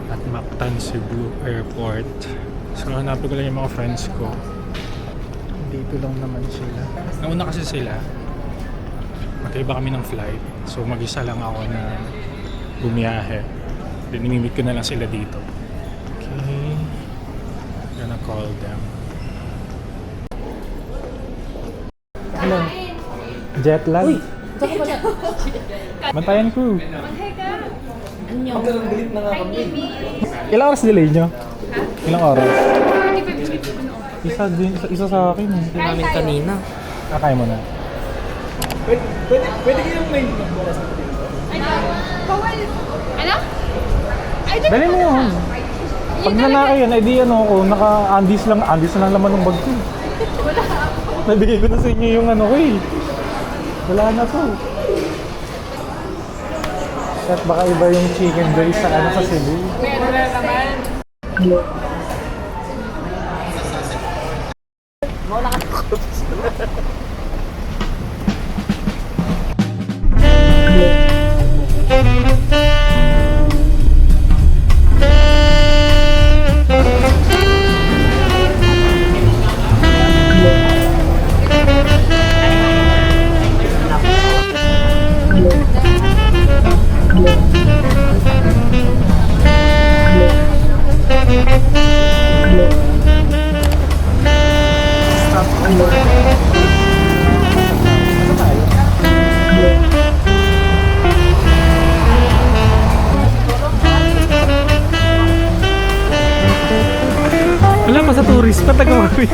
At Mactan, Cebu Airport. So hanapin ko lang yung mga friends ko. Dito lang naman sila. Nauna kasi sila. Magkaiba kami ng flight. So mag-isa lang ako na bumiyahe. Then nimimit ko na lang sila dito. Okay. Gonna call them. Hello. Jet lag. Uy! Bantayan ko. Anyo. Ilang oras delay nyo? Ilang oras? 45 minutes. Isa sa akin. Namin kanina. Kakain mo na. Pwede kayong may Bawal. Ano? Dali mo yun. Pag nanaka yun, ay di ano ko, naka-andis na lang laman ng bag ko. Nabigay ko na sa inyo yung ano ko eh. Wala na to. At baka iba yung chicken joy sa ano sa Cebu. Meron na naman. Wala pa sa tourist, ba't nagkakawin?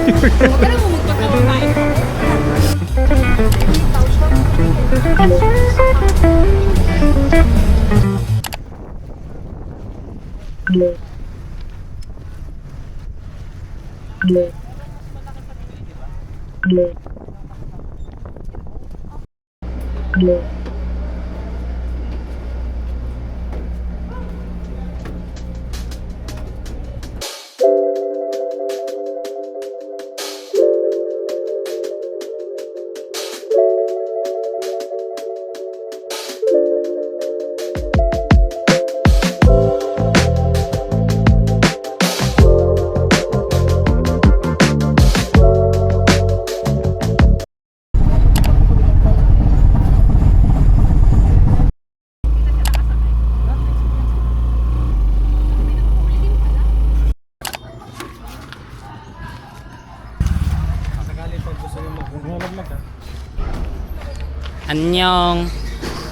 Anyong.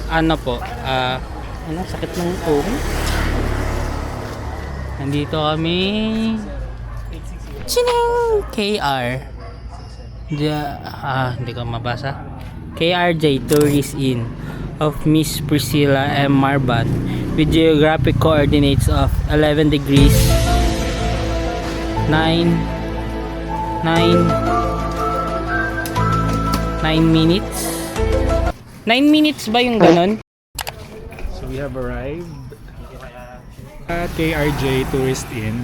Ano po? Ano? Sakit ng ulo. Nandito kami. Chining! KR. Hindi ko mabasa. KRJ Tourist Inn of Miss Priscilla M. Marbat with geographic coordinates of 11 degrees 9 minutes. 9 minutes ba yung ganun? So we have arrived at KRJ Tourist Inn.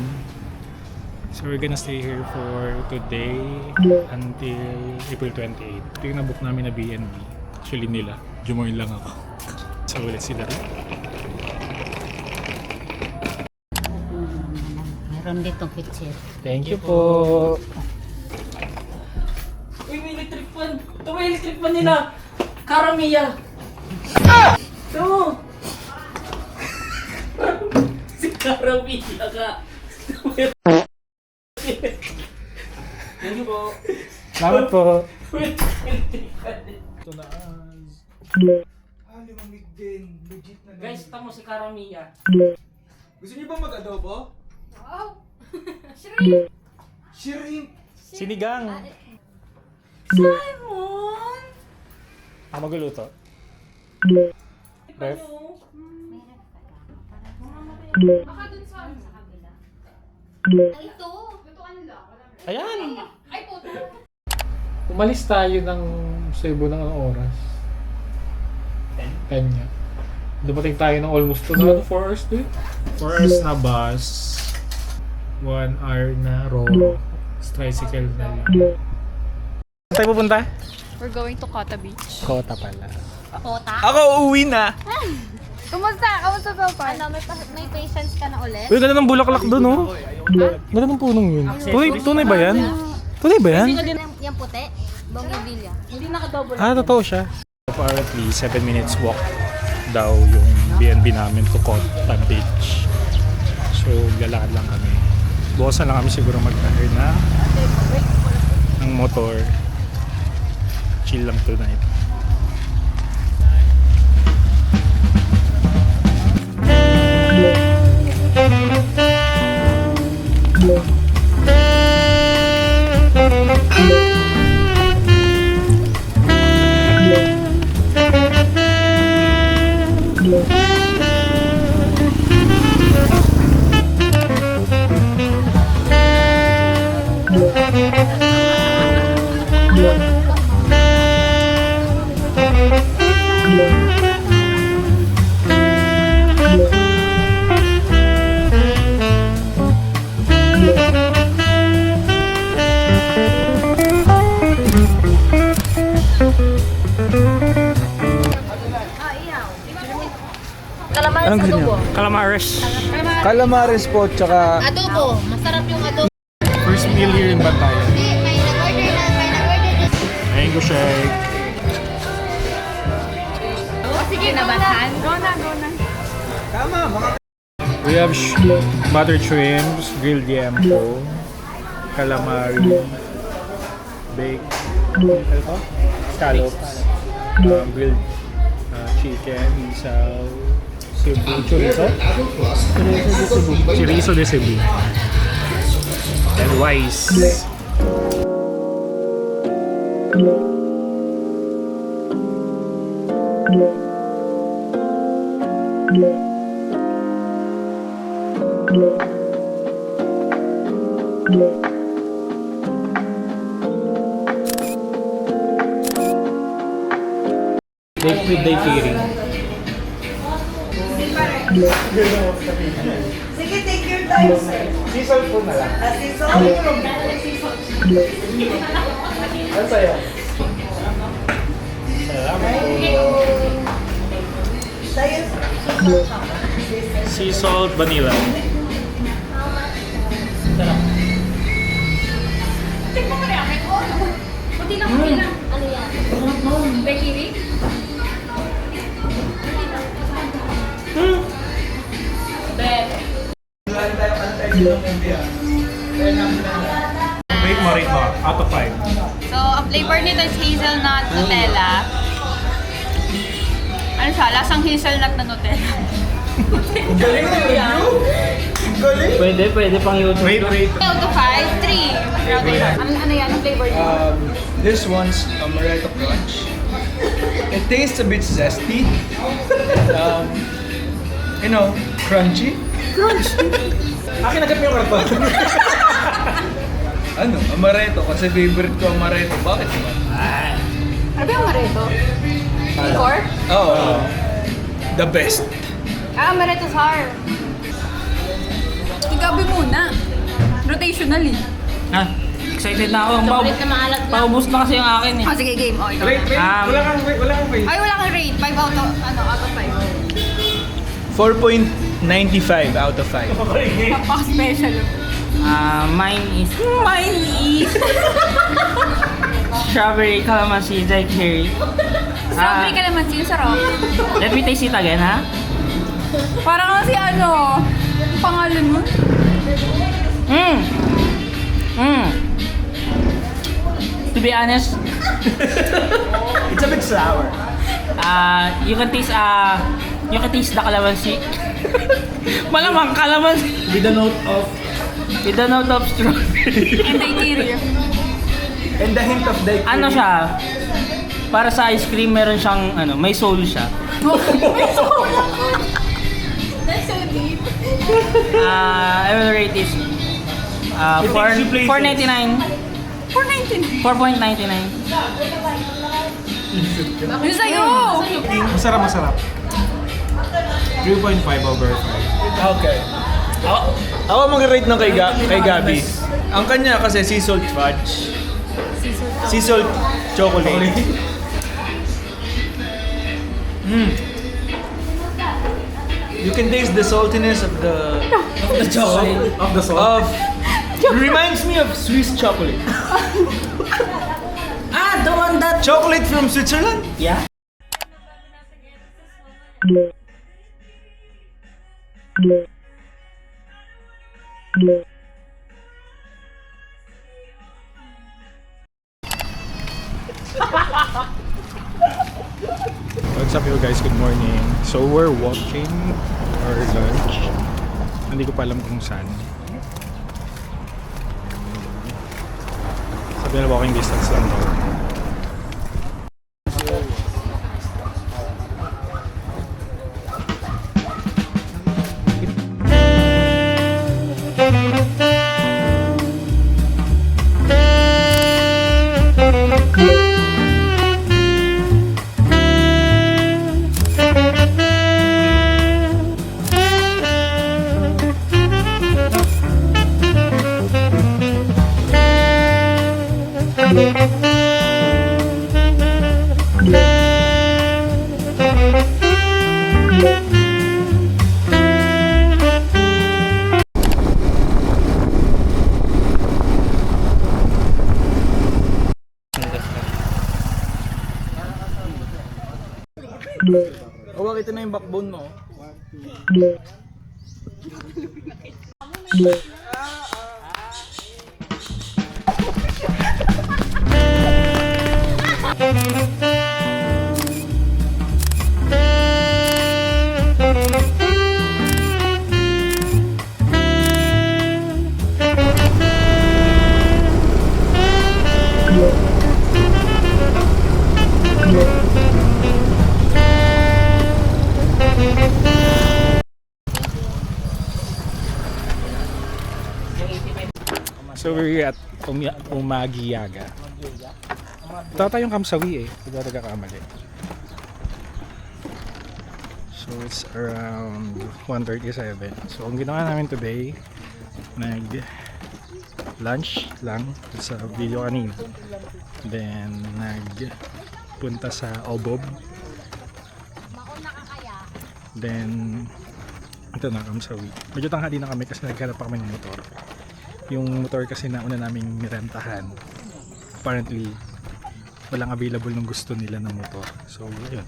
So we're gonna stay here for today until April 28. Ito yung nabook namin na B&B. Actually nila, jumoin lang ako. So ulit sila rin. Meron ditong kitchen. Thank you po. Uy, may electric fan! Ito may electric fan nila! Karamiya! Ito! Si Karamiya ka! Thank you po! Salamat po. Electric fan. Ito na as. limamig din. Legit na Guys, tamo si Karamiya. Gusto niyo ba mag-adobo? Wow! Shrimp! Shrimp! Sinigang. Simon! Ako magluluto. Ref? Baka dun sa kabila. Ay, ito. Lutuan lang. Ayan! Ay, puto. Umalis tayo ng Cebu ng anong oras? 10 nga. Dumating tayo ng almost 4 hours din. 4 hours na bus. 1 hour na roll. Tricycle na lang. Saan tayo pupunta? We're going to Kota Beach. Kota pala. Kota. Ako uuwi na. Kumusta? Kamusta so far? Ano, may patience ka na ulit? Uy, ganda ng bulaklak doon, oh. Ganda ng punong yun. Tunay ba yan? Tunay ba yan? Yung puti? Bongivilla. Hindi nakadouble. Ah, totoo siya. Apparently, 7 minutes walk daw yung B&B namin to Kota Beach. So, lalakad lang kami. Bukasan lang kami siguro mag-hire na ng motor. Chill lang tonight. Calamari sa adobo. Calamares. Calamares po, tsaka Adobo. Masarap yung adobo. First meal here in Bantayan. Hindi, may nag-order na. Mango shake. Sige, nabahan. Go na. We have buttered shrimps, grilled yempo, calamari, baked, ano to? Scallops, grilled chicken, isaw, Cebu, chorizo? Chorizo de Cebu. And rice. With daiquiri. Sige, take your time, sir. Sisal po na lang. Asisol. Ano sa'yo? Salamat po. Tayo. Sea salt vanilla. Puti lang. Ano yan? Daiquiri? Rate mo. Out of 5. So, ang flavor nito is hazelnut Nutella. Ano siya? Lasang hazelnut na Nutella. galing na review. Galing. Pwede pang YouTube. Rate. Out of 5, 3. Ano yan? Ang flavor nito? This one's amaretto crunch. It tastes a bit zesty. Crunchy. Akin agad mo yung karton. Amaretto. Kasi favorite ko amaretto. Bakit naman? Ano ba yung amaretto? Cork? Oh, the best. Amaretto sour. Igabi muna. Rotational eh. Ha? Excited na ako. Chocolate na maalat lang. Paubos na kasi yung akin eh. Oh, sige, game. Oh, ikaw. Rate. Wala kang rate. Ay, wala kang rate. 5 out of 5. 4.95 out of 5. Napaka-special. Mine is strawberry calamansi daiquiri. Strawberry ka naman siya, sarap. Let me taste it again, ha? Parang kasi pangalan mo? To be honest, It's a bit sour. you can taste the calamansi. Malamang calamansi With a note of with the note of strawberry. And daiquiri. And the hint of daiquiri. Ano siya? Para sa ice cream, meron siyang, may soul siya. That's so deep. I will rate this, 4.99. 4.99. 4.99. Yung sa'yo! Masarap. 3.5 over 5. Okay. Ako mag-rate ng kay Gabi. Ang kanya kasi sea salt fudge. Sea salt chocolate. You can taste the saltiness of the chocolate. Of the salt? Reminds me of Swiss chocolate. The one that... Chocolate from Switzerland? Yeah? What's up you guys? Good morning. So we're walking for lunch. Hindi ko pa alam kung saan. Sabi na walking distance lang daw. Huwag ito na yung backbone mo. So we're at Umagiyaga. Ito tayong Kamsawi eh. Hindi ako nagkakamali. So it's around 1:37. So ang ginawa namin today, lunch lang sa video kanina. Then nagpunta sa Obob. Then ito na Kamsawi. Medyo tanghali na kami kasi naghanap pa kami ng motor. Yung motor kasi nauna naming nirentahan, apparently walang available ng gusto nila ng motor. So yun,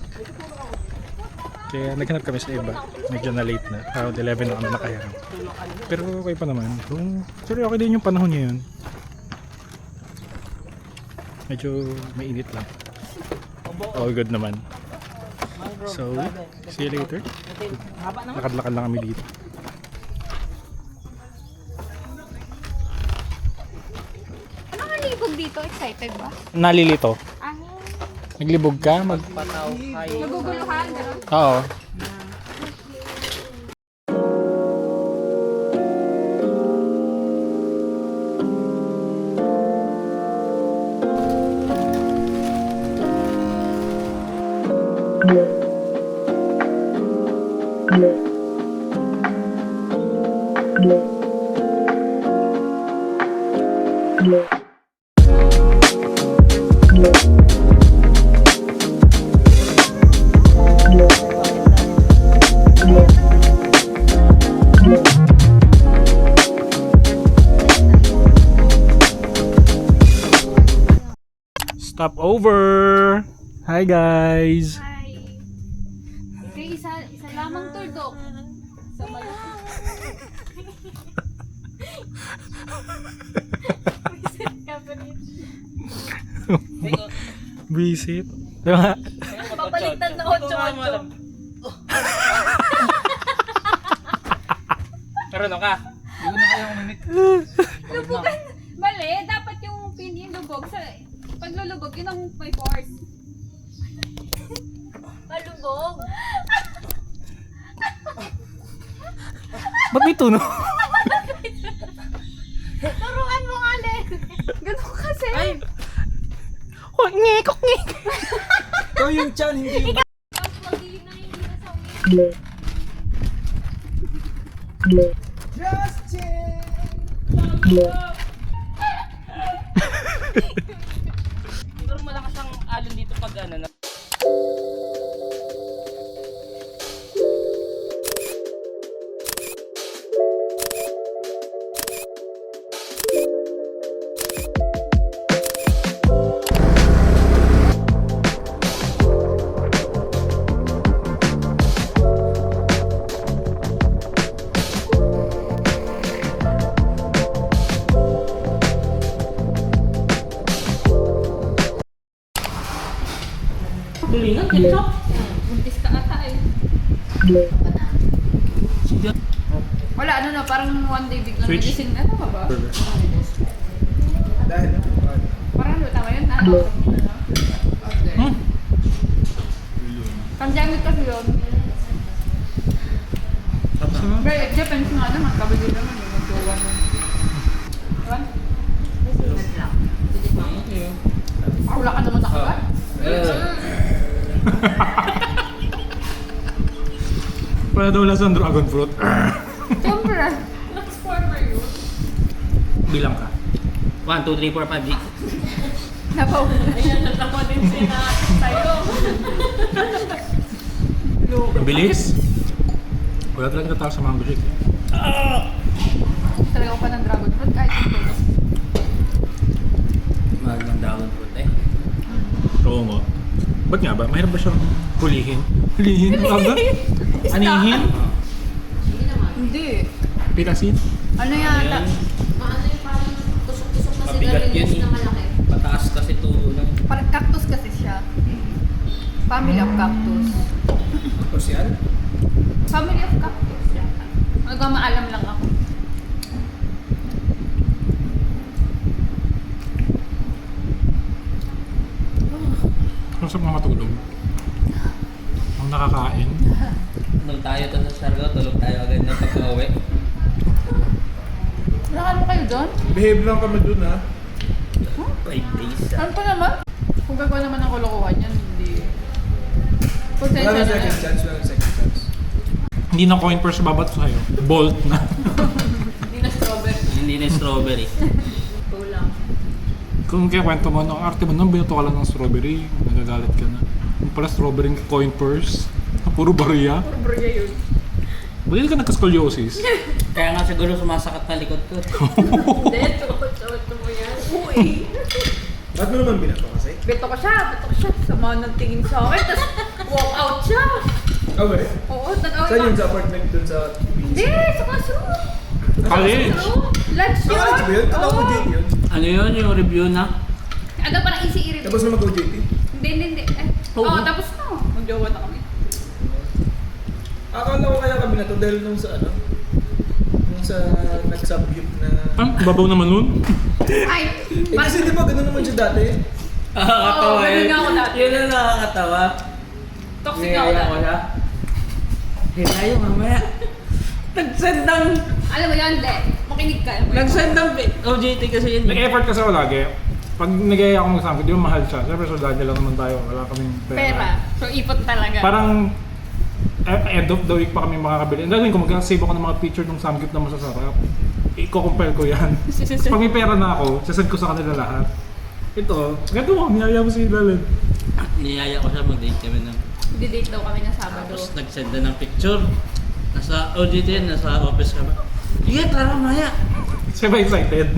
kaya naghanap kami sa iba. Medyo na late na, around 11 na kami nakaharap. Pero okay pa naman. Sorry, okay din yung panahon ngayon. Medyo mainit lang. All good naman. So see you later. Lakad-lakad lang kami dito. Nalibog dito, excited ba? Nalilito. Naglibog ka? Naguguluhan, gano'n? Oo. Stop over. Hi guys. Hi. Okay, isa lamang turdok. Sa Visit. Diba? Papaliktad na 8-8. Pero ka? Mali, dapat yung pin yung lulubog. Pag lulubog, yun ang may force. Malubog. Ba't may tunog? Turuan mo nga, Len. Ganun kasi. Ngek, ngek. Ikaw yung chan, hindi yung... Tapos magiging na hindi na sa uwi. Siguro malakas ang alon dito pag ano na. Dulingan, TikTok. Buntis ka ata eh. Wala, ano na, parang one day biglang Switch. nagising na. Ano ka ba? Dahil, Parang ano, tama yun? Ano? Okay. Pandemic kasi yun. Pero Japanese nga naman, kabili naman yung mag-jowa nun. Diba? Ah, wala ka naman nakagat? Para daw lasang dragon fruit. Siyempre. Bilang ka. 1, 2, 3, 4, 5, 6. Napauwi. Ang bilis. Wala talaga tao sa mango shake. Talaga ko pa ng dragon fruit kahit ito. Mahal ng dragon fruit eh. Oo nga. Ba't nga ba? Mahirap ba siyang hulihin? Hulihin? Aga? Anihin? Hindi. Pitasin? Ano yata? Ayan. Maano yung parang tusok-tusok na Mabigat yun sigarilyas eh. na malaki. Pataas kasi tulo ng Parang cactus kasi siya. Family of cactus. Tapos yan? Family of cactus yata. Nagmamaalam lang ako. Kung saan mga matulog? Ang nakakain? tulog tayo to sa Siargao, tulog tayo agad na pagka-uwi. Nakano kayo doon? Behave lang kami dun ha. 5 days. Ano pa naman? Kung gagawa naman ng kalokohan yan, hindi. Wala Potential na na second yan. chance, wala na second chance. Hindi na coin purse babat sa'yo. Bolt na. Hindi na strawberry. Hindi na strawberry. Kulang. Kung kaya kwento mo, ang arte mo nung binuto ka lang ng strawberry, nagagalit ka na. Yung pala strawberry coin purse, puro bariya. Puro burya yun. Bakit ka nagka-scoliosis? Kaya nga siguro sumasakat na likod ko. Hindi, tsukot-tsukot mo yan. Uy! Ba't mo naman binato kasi? Beto ko siya. Sama ng tingin sa akin. Tapos walk out siya. Okay. Oo, nag-out Saan yun sa apartment dun sa... Hindi, sa classroom. College! Lunch yun. Nakalit ba yun? Kala ko Oo. JT yun. Ano yun yung review na? Ano parang easy irrit. Tapos na mag-OJT. Hindi. Oo, tapos na. Mag-jowa na kami. Akala ko kaya kami na to dahil nung sa ano? Nung sa nag-submute na... Babaw naman nun. Ay! Eh kasi di ba ganun naman siya dati? Nakakatawa ganun yun. nga ako dati. Yun ang nakakatawa. Toxic ako Niyaya ko dati. siya. Hinayo mamaya. Nagsend ng... Alam mo yan, De. Makinig ka. Nagsend ng OJT kasi yun. Nag-effort kasi ako lagi. Pag nag-iaya akong mag-sample, di ba mahal siya? Siyempre, soldado lang naman tayo. Wala kaming Pera. So, ipot talaga. Parang end of the week pa kami makakabili. And then kung mag-save ako ng mga picture ng samgyup na masasarap, i-compare ko yan. Pag may pera na ako, sasend ko sa kanila lahat. Ito, ganito mo, niyaya mo si Lalan. Niyaya ko siya mag-date kami ng... Di-date daw kami ng Sabado. Tapos nagsend na ng picture. Nasa OJT yan, nasa office ka ba? Sige, tara maya. Siya ba excited?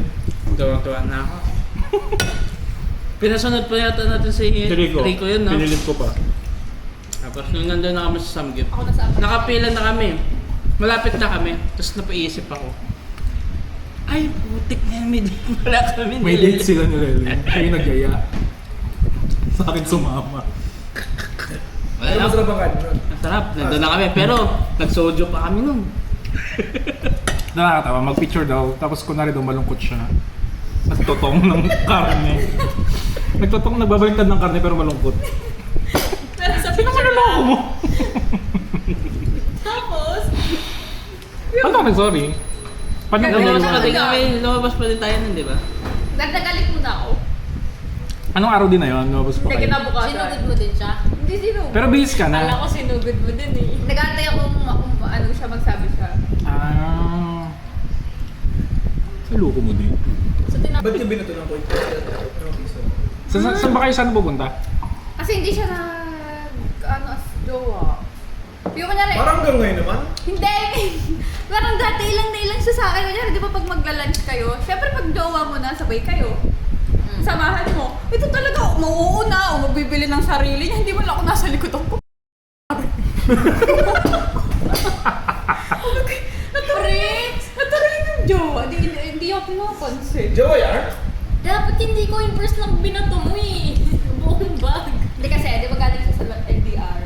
Tuwa na ako. Pinasunod pa yata natin si Rico yun, no? Pinilit ko pa. Tapos nung nandun na kami sa Samgyup, Ako nasa apartment. nakapila na kami. Malapit na kami. Tapos napaisip ako. Ay, putik na yan. May date pala kami. May date sila ni Lelen. Siya yung nagyaya. Sa akin sumama. Ano Wala. masarap ang kanin nun? Ang sarap. Nandun na kami. Pero, nagsojo pa kami nun. Nakakatawa, mag-picture daw. Tapos kunwari daw malungkot siya. Nagtotong ng karne. Nagtotong, nagbabaliktad ng karne pero malungkot. Pero sa Sino picture manloloko lang. mo? Tapos, Paano ka nag-sorry? Paano ka Lumabas nag-sorry? pa din kami. Lumabas pa din tayo nun, di ba? nagdagalit muna ako. Anong araw din na yun? Lumabas pa Hindi kayo? kinabukasan. Sinugod mo din siya? Hindi sinugod. Pero bihis ka Kala na. ko sinugod mo din eh. Nag-aantay ako kung ano siya magsabi siya. Ah. Loko mo din. So, Ba't niya binato ng point? Saan ba kayo saan pupunta? Kasi hindi siya as jowa. Yung kunyari, Parang hanggang ngayon naman. hindi! Parang dati ilang na ilang siya sa akin. Kunyari, di ba pag magla-lunch kayo, syempre pag jowa mo na, sabay kayo. Samahan mo. Ito talaga, mauuna o magbibili ng sarili niya. Hindi mo lang ako nasa likod ako. Natuloy yung jowa. Hindi ako pinapansin. Jowa yan? dapat hindi ko yung first lang binato mo eh. Buong bag. Hindi kasi, di ba galing siya sa LDR?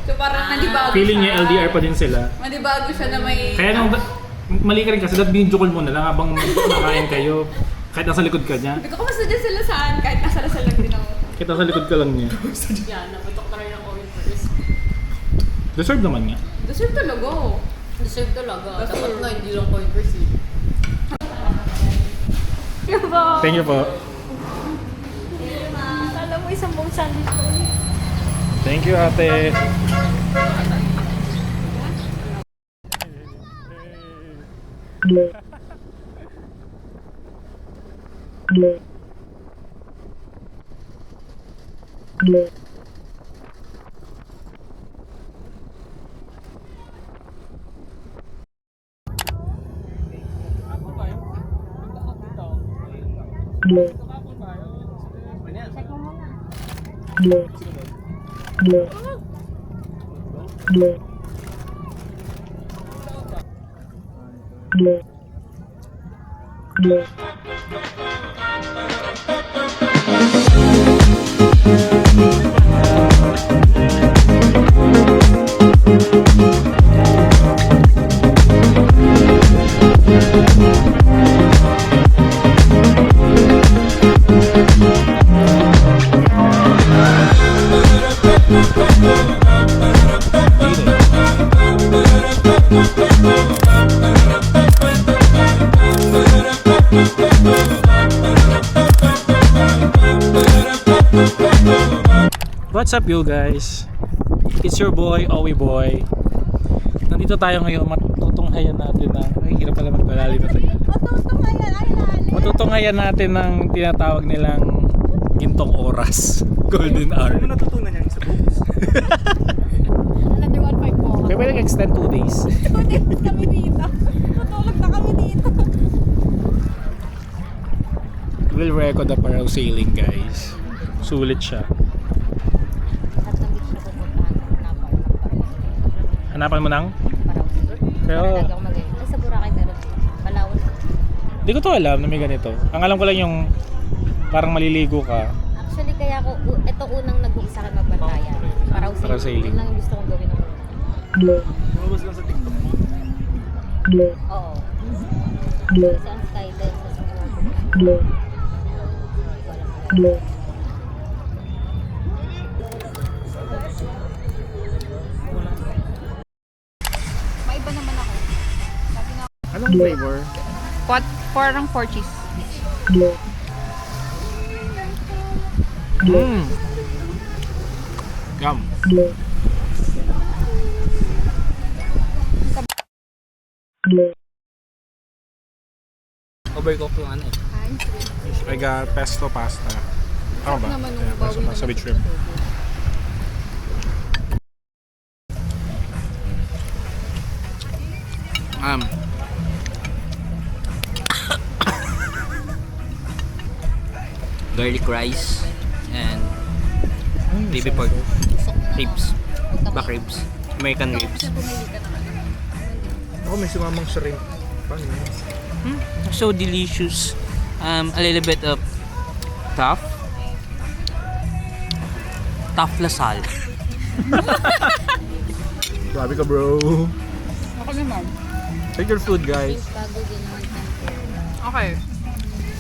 So parang nanibago Feeling siya. niya LDR pa din sila. Nanibago siya na may... Kaya nung mali ka rin kasi dapat binjukol mo na lang habang kumakain kayo. Kahit nasa likod ka niya. Hindi ko kamusta dyan sila saan, kahit nasa lasal lang din ako. Kahit nasa likod ka lang niya. Yan, naputok na rin ako yung first. Deserve naman niya. Deserve talaga. Deserve talaga. Deserve. Dapat nga hindi lang ko yung first eh. Thank you po. Alam mo, isang buong sandwich ko. Thank you, ate. What's up you guys? It's your boy, Owie Boy. Nandito tayo ngayon, matutunghayan natin ng... Ay, hirap pala magpalalim na tayo. Matutunghayan natin ng tinatawag nilang gintong oras. Golden hour. Ano natutunan niya sa books? Another 1.5 po. Kaya pwede extend 2 days. Kami dito. Matulog na kami dito. We'll record the parasailing guys. Sulit siya. Hanapan mo nang? Pero Ay, sa Boracay meron. Palawan. di ko to alam na may ganito. Ang alam ko lang yung parang maliligo ka. Actually, kaya ako, ito unang nag-uisa kayo magbantayan. Para sailing. Yun lang yung gusto kong gawin ng una. Lumabas lang sa TikTok mo. Oo. Kasi ang skydive sa Singapore. Maiba naman ako. Anong flavor? Parang 4 cheese. Yum. Overcook yung ano eh. I got pesto pasta. Tama ba? naman yung Yeah, pesto bawi pasta naman with sa shrimp. Garlic rice and baby pork ribs. Back ribs. American ribs. Ako may sumamang shrimp. Paano yun? So delicious. A little bit of tough lasal. Grabe ka bro. Ako naman. Take your food guys. Bago din naman. Okay.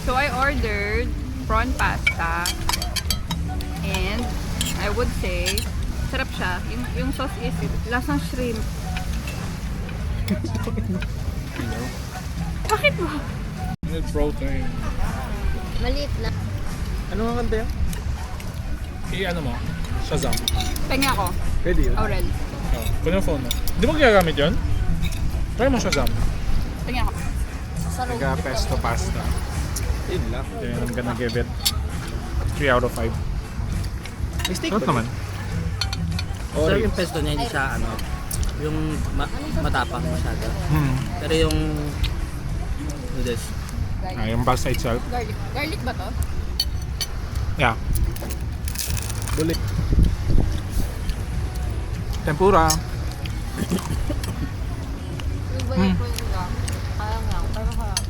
So I ordered prawn pasta and I would say sarap siya. Yung sauce is lasang shrimp. Bakit ba? With protein. Maliit na. Ano nga kanta yan? I-ano mo? Shazam. Penga ako. Pwede yun. Aurel. Oh, kunin yung phone mo. Di mo ginagamit yun? Try mo Shazam. Penga ako. Taga pesto pasta. Yun lang. Then I'm gonna give it 3 out of 5. May steak Sarap ba? naman. Sarap yung pesto niya, hindi siya ano, yung matapang masyado. Pero yung noodles, Yung pasta itself. Garlic. Garlic ba to? Yeah. Bulit. Tempura. Yung balik ko yung lang. Kaya nga. Pero harap.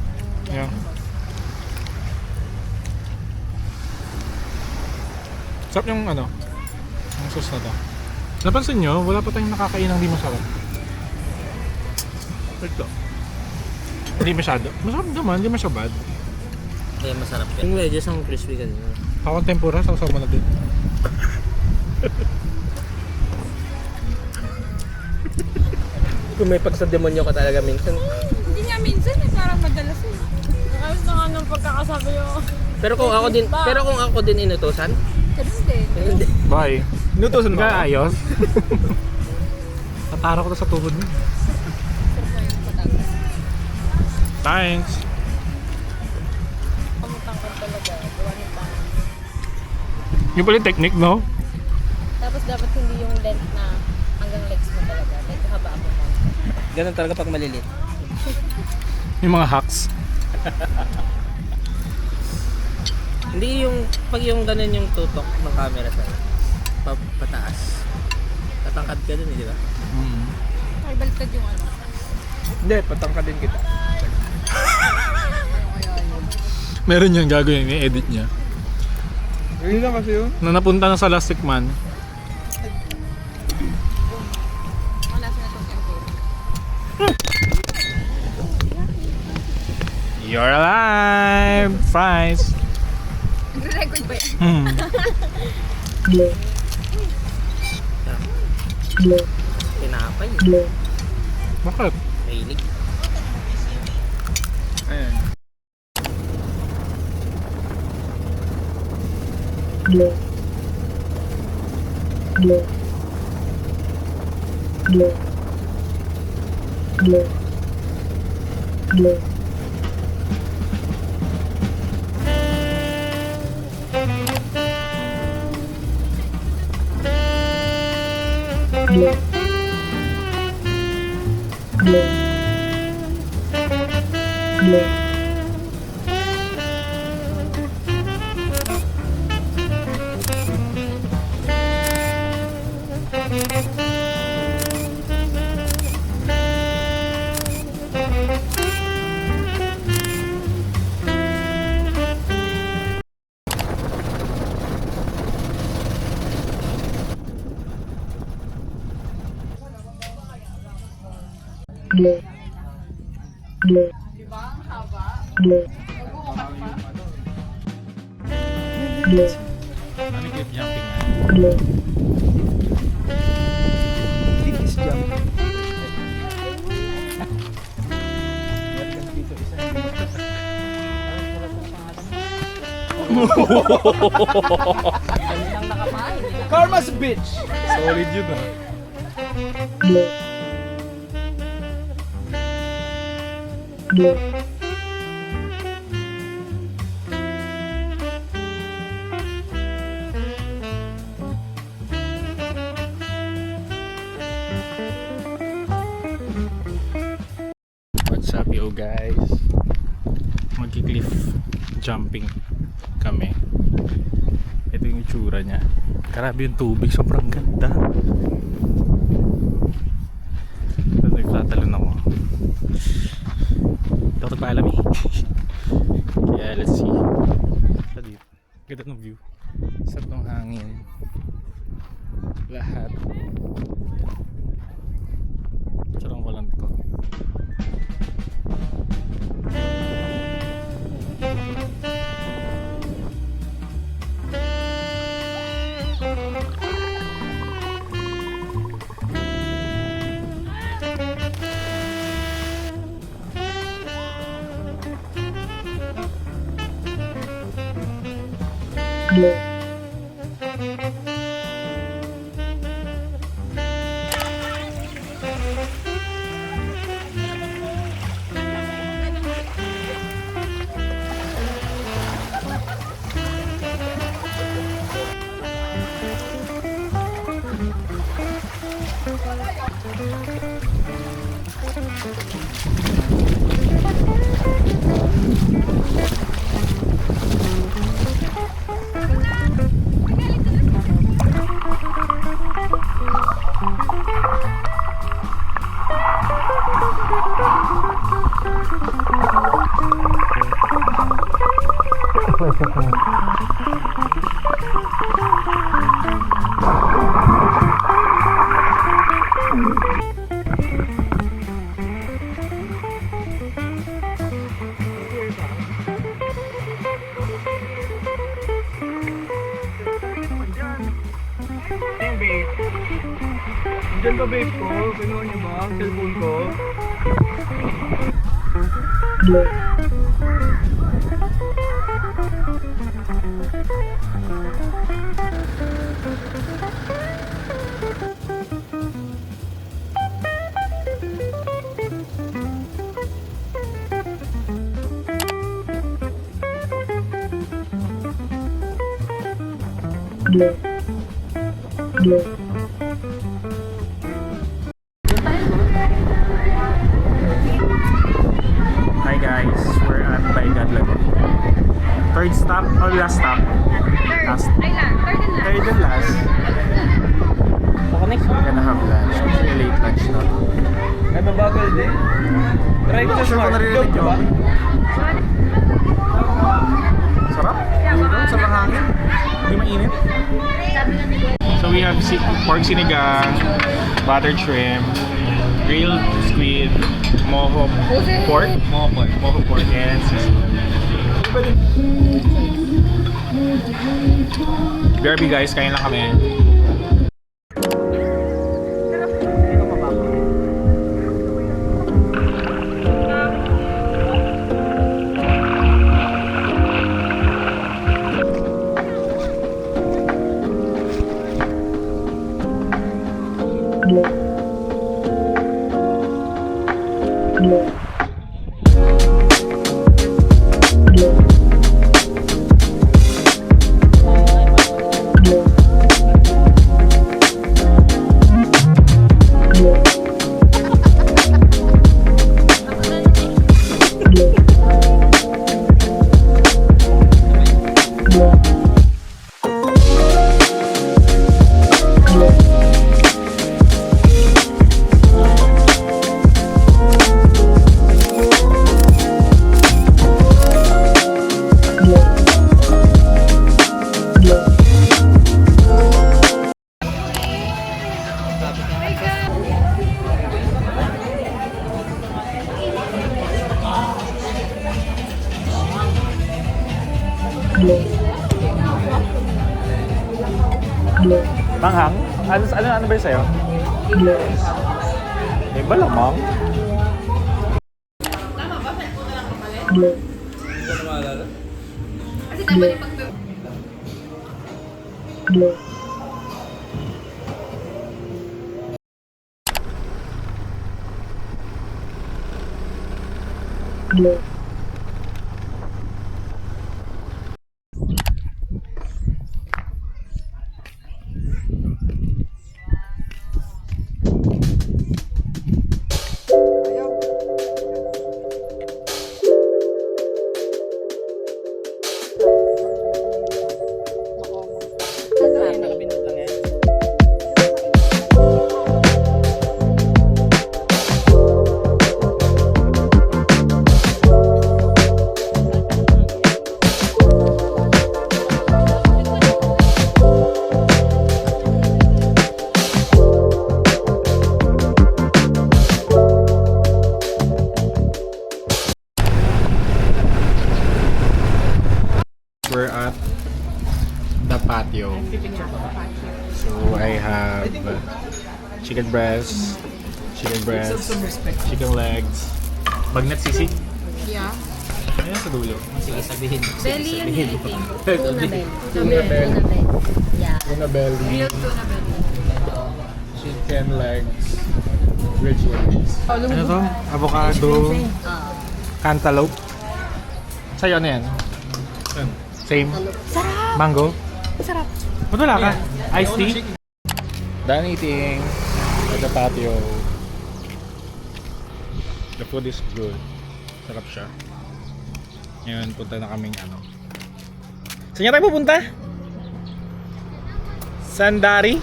Yeah. Sarap yung ano, yung sauce na to. Napansin nyo, wala pa tayong nakakain ng di masarap. Ito. Hindi masyado. Masarap naman, hindi masya bad. kaya masarap yan. Yung wedges ang crispy kanina. Ako ang tempura, sausaw mo na din. Kung may pagsa-demonyo ka talaga minsan. Hindi nga minsan eh. Parang madalas eh. Nakayos na nga ng pagkakasabi yung... Pero kung ako din inutusan, Ganun din. hindi. Bye. Inutusan mo Hindi ako? ka ayos. Tatara ko to sa tuhod mo. Thanks. Kamutang ko talaga. Gawa ng pang. Yung pala yung technique, no? Tapos dapat hindi yung length na hanggang legs mo talaga. Like haba mo lang. Ganun talaga pag malilit. Yung mga hacks. Hindi yung, pag yung ganun yung tutok ng camera sa pataas. Tatangkad ka dun eh, di ba? Ay, baliktad yung ano. Hindi, patangka din kita. Meron yung gagawin, i-edit niya. Yun lang kasi yun. Na napunta na sa Lastic Man. Wala sa natong tempura. You're alive! Fries! Nagre-record ba yan? Tinapay. Bakit? Mahilig. Ayan. Ano clip jumping nga? Click is jump. Karma's bitch! Solid yun ah. What's up yo guys? Magki-cliff jumping kami. Ito yung itsura niya. Grabe yung tubig, sobrang ganda. Ito nagtatalon ako. Hindi ako nagpaalam eh. Kaya let's see. Ito dito. Ganda ng view. Sarap ng hangin. Lahat. Sarang ko lang to. Diyan ka babe ko, kinuha niyo ba ang cellphone ko? Hi guys, we're at Baygad Lagoon. Third stop or last stop? Last. Third and last. Baka next We're gonna have lunch. Actually late lunch na. Ay, mabagal din. Try ko sa smart. Naririnig Joke nyo. ba? Sarap. Sarap ng hangin. Hindi mainit. So we have pork sinigang, buttered shrimp, grilled squid, moho pork, moho pork, and sisig. BRB guys, kain lang kami. Manghang? Ano ba yung sa'yo? Iba lamang. Tama ba? Saan ko na lang kamalit? Kasi dapat yung pag- nakapindot lang yan. We're at the patio. So I have chicken breast, chicken legs, bagnet sisig. Yeah. Ayan, Ano sa dulo? Sige, sabihin mo. Belly and anything. Tuna belly. Tuna belly. Yeah. Tuna belly. Grilled tuna belly. Chicken legs. Grilled. Ano to? Avocado. Cantaloupe. Sa'yo ano yan? Same. Sarap! Mango. Sarap. Ba't wala ka? Iced tea? Done eating at the patio. The food is good. Sarap siya. Ngayon, punta na kaming ano. Saan tayo pupunta? Sandari?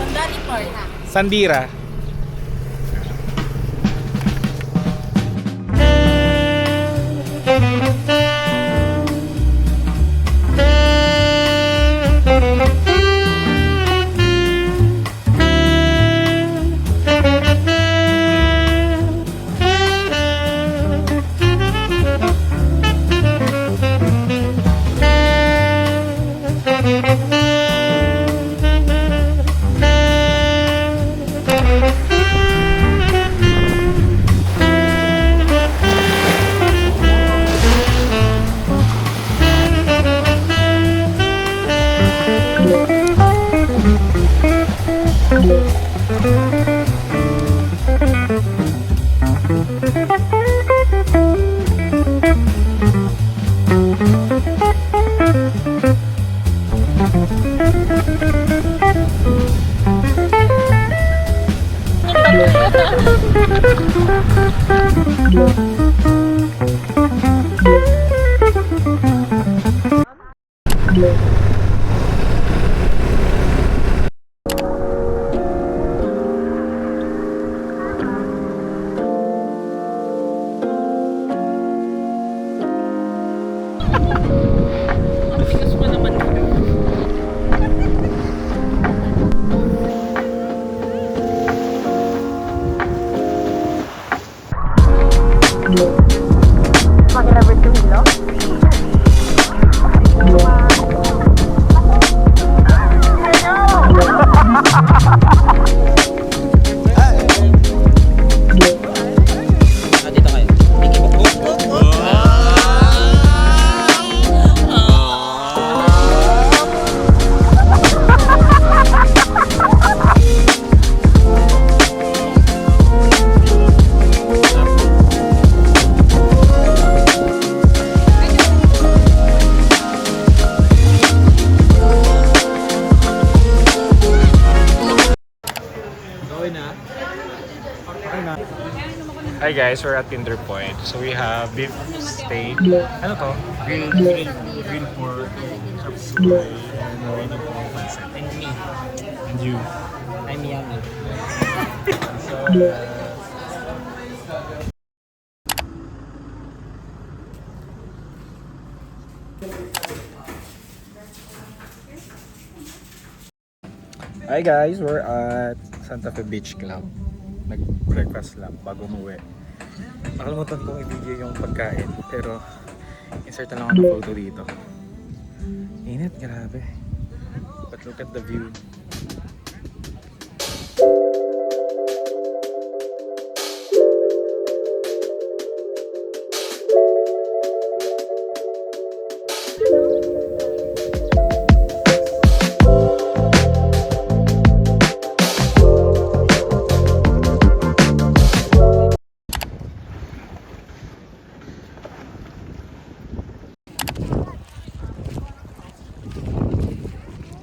Sandali Park. Sandira. Matigas pa naman. Dito kayo. Hi guys, we're at Tinder Point. So we have beef steak. Ano to? Grilled pork, chop suey, and raining pork pancit. And me. And you. I'm yummy. Hi guys, we're at Santa Fe Beach Club. Nag-breakfast lang bago umuwi. Nakalimutan kong i-video yung pagkain, pero insert na lang ako ng photo dito. Init, grabe. But look at the view.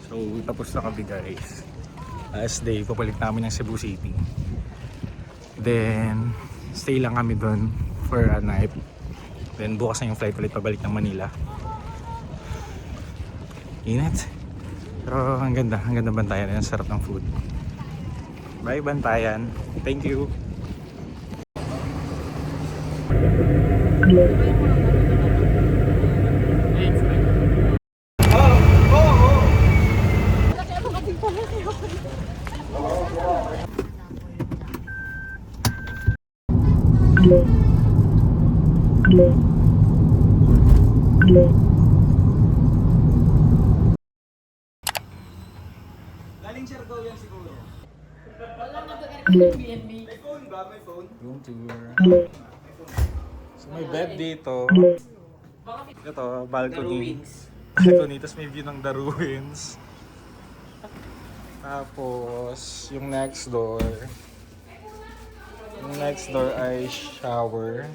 So, tapos na kami guys. Last day, papalit namin ng Cebu City. Then, stay lang kami doon for a night. Then, bukas na yung flight ulit pabalik ng Manila. Init. Pero ang ganda Bantayan. Ang sarap ng food. Bye Bantayan. Thank you. Galing Siargao yan siguro. Room tour. So May bed dito. Ito, balcony. Balcony, tapos may view ng The Ruins. Tapos, yung next door. Yung next door ay shower.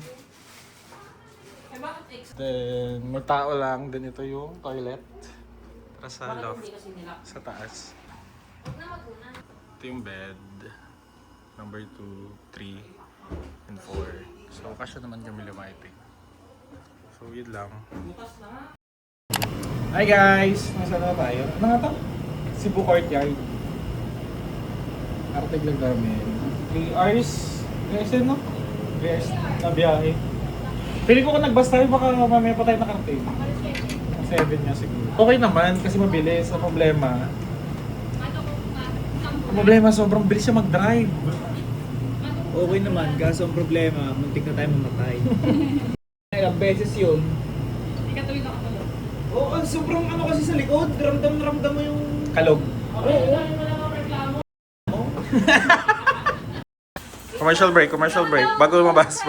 Then, may tao lang. Then, ito yung toilet. Para sa loft. Sa taas. Ito yung bed. Number 2, 3, and 4. So, kasya naman kami lumighting. So, yun lang. Hi guys! Nasaan na tayo? Ano nga to? Cebu Courtyard. Artig lang namin. 3 hours. 3 hours din, no? 3 hours na biyahe. Feeling ko kung nagbas tayo, baka mamaya pa tayo nakarating. 7 nga siguro. Okay naman, kasi mabilis. Ang problema, sobrang bilis siya mag-drive. Okay naman, kaso ang problema, muntik na tayo mamatay. Ilang beses yun. Hindi ka tuloy nakatulog. Oo, sobrang ano kasi sa likod, ramdam mo yung... Kalog. Commercial break. Bago lumabas.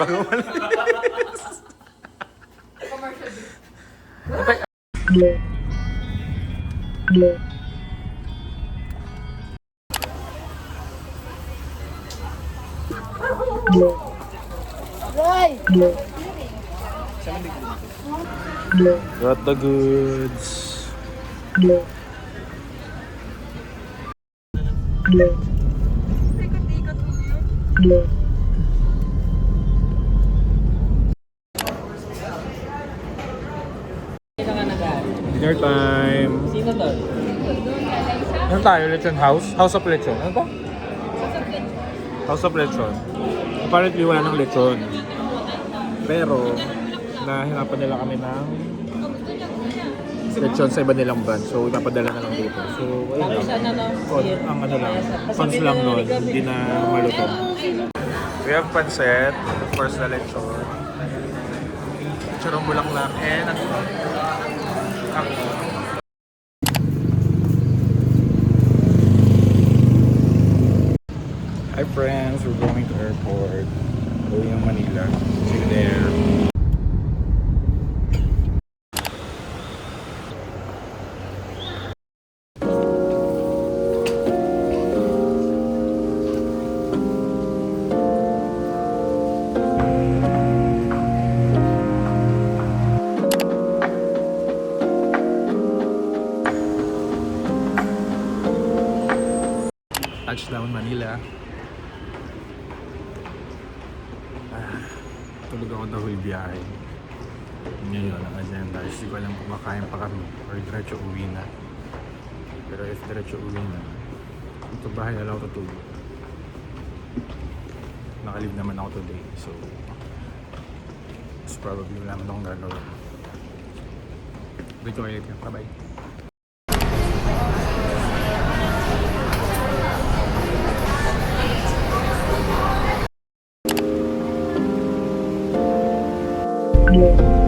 Got the goods. Dinner time. Sino to? Ano tayo? Lechon house? House of Lechon. Ano to? House of Lechon. Apparently wala ng lechon. Pero, nahirapan nila kami ng lechon sa iba nilang brand. So, ipapadala na lang dito. So, ayun lang. Ang ano lang. Fans lang nun. Hindi na maluto. We have pancet. Of course, na lechon. Charong bulaklak. And ano? Hi friends, we're going to airport. Going to Manila. See you there. Touchdown Manila. Tulog ako the whole biyahe. Ngayon ang agenda is hindi ko alam kung makain pa kami or diretso uwi na. Pero if diretso uwi na, ito bahay na lang ako tutulog. Nakalib naman ako today, so most probably wala naman akong gagawin. Dito kayo. Bye-bye. Yeah.